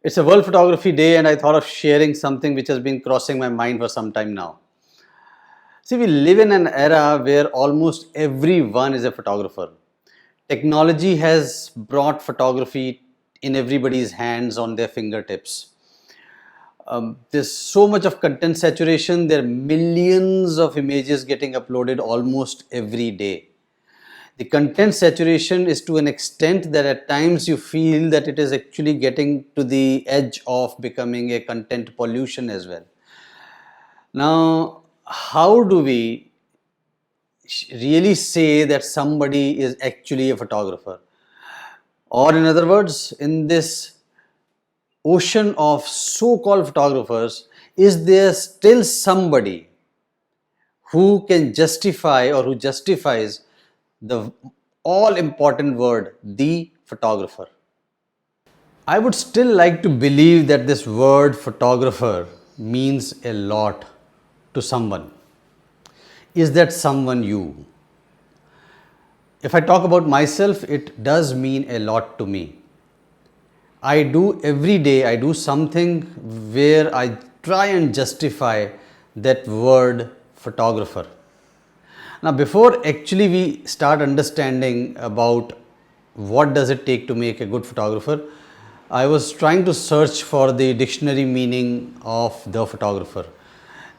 It's a World Photography Day, and I thought of sharing something which has been crossing my mind for some time now. See, we live in an era where almost everyone is a photographer. Technology has brought photography in everybody's hands on their fingertips. There's so much of content saturation, there are millions of images getting uploaded almost every day. The content saturation is to an extent that at times you feel that it is actually getting to the edge of becoming a content pollution as well. Now, how do we really say that somebody is actually a photographer? Or, in other words, in this ocean of so called photographers, is there still somebody who can justify or who justifies the all important word, the photographer? I would still like to believe that this word photographer means a lot to someone. Is that someone you? If I talk about myself, it does mean a lot to me. I do every day, I do something where I try and justify that word photographer. Now, before actually we start understanding about what does it take to make a good photographer, I was trying to search for the dictionary meaning of the photographer.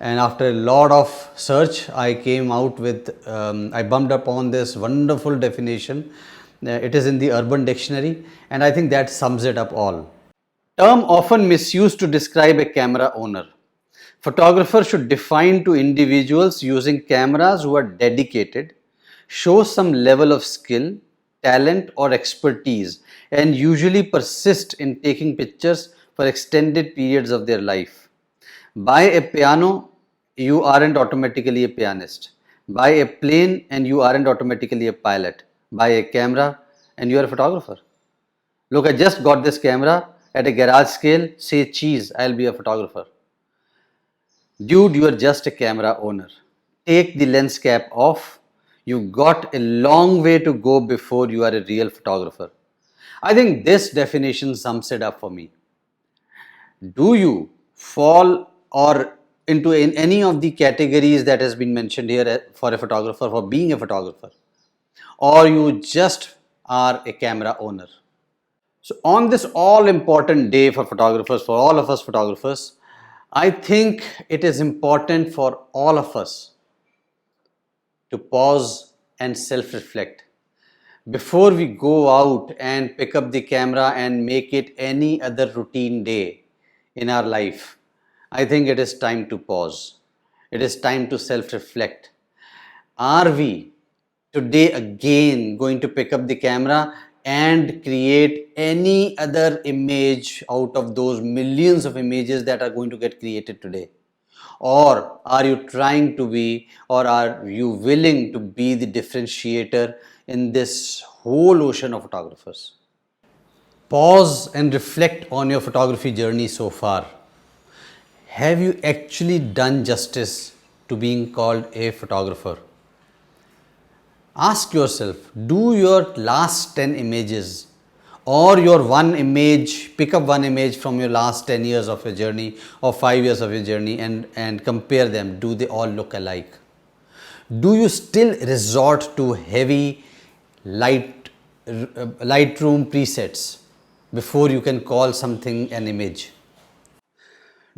And after a lot of search, I came out with, I bumped upon this wonderful definition. It is in the Urban Dictionary, and I think that sums it up all. Term often misused to describe a camera owner. Photographer should define to individuals using cameras who are dedicated, show some level of skill, talent, or expertise, and usually persist in taking pictures for extended periods of their life. Buy a piano, you aren't automatically a pianist. Buy a plane, and you aren't automatically a pilot. Buy a camera, and you are a photographer. Look, I just got this camera at a garage scale. Say cheese, I'll be a photographer. Dude, you are just a camera owner. Take the lens cap off. You got a long way to go before you are a real photographer. I think this definition sums it up for me. Do you fall or into in any of the categories that has been mentioned here for a photographer, for being a photographer, or you just are a camera owner? So, on this all important day for photographers, for all of us photographers, I think it is important for all of us to pause and self reflect before we go out and pick up the camera and make it any other routine day in our life. I think it is time to pause. It is time to self reflect. Are we today again going to pick up the camera and create any other image out of those millions of images that are going to get created today? Or are you trying to be, or are you willing to be the differentiator in this whole ocean of photographers? Pause and reflect on your photography journey so far. Have you actually done justice to being called a photographer? Ask yourself, do your last 10 images or your one image, pick up one image from your last 10 years of your journey or 5 years of your journey and compare them. Do they all look alike? Do you still resort to heavy Lightroom presets before you can call something an image?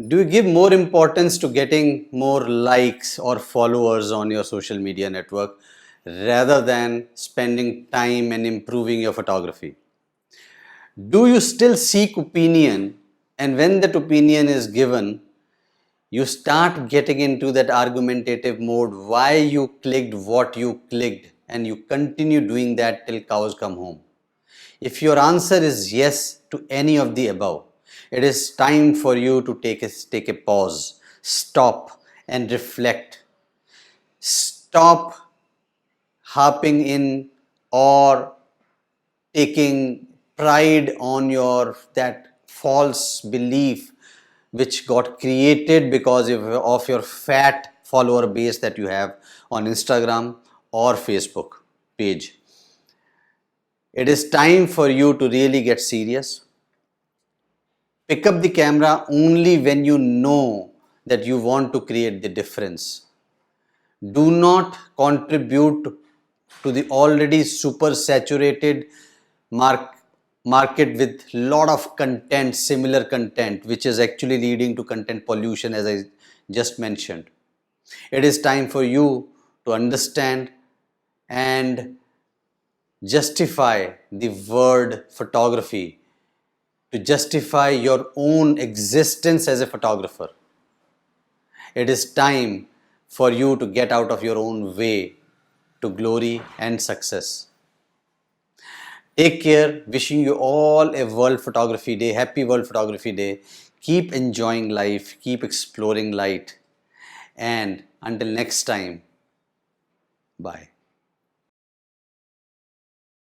Do you give more importance to getting more likes or followers on your social media network rather than spending time and improving your photography? Do you still seek opinion, and when that opinion is given, you start getting into that argumentative mode, why you clicked what you clicked, and you continue doing that till cows come home? If your answer is yes to any of the above, it is time for you to take a pause, stop and reflect. Stop harping in or taking pride on your that false belief which got created because of your fat follower base that you have on Instagram or Facebook page. It is time for you to really get serious. Pick up the camera only when you know that you want to create the difference. Do not contribute to the already super saturated market with lot of content, similar content, which is actually leading to content pollution, as I just mentioned. It is time for you to understand and justify the word photography, to justify your own existence as a photographer. It is time for you to get out of your own way to glory and success. Take care. Wishing you all a World Photography Day. Happy World Photography Day. Keep enjoying life. Keep exploring light. And until next time, bye.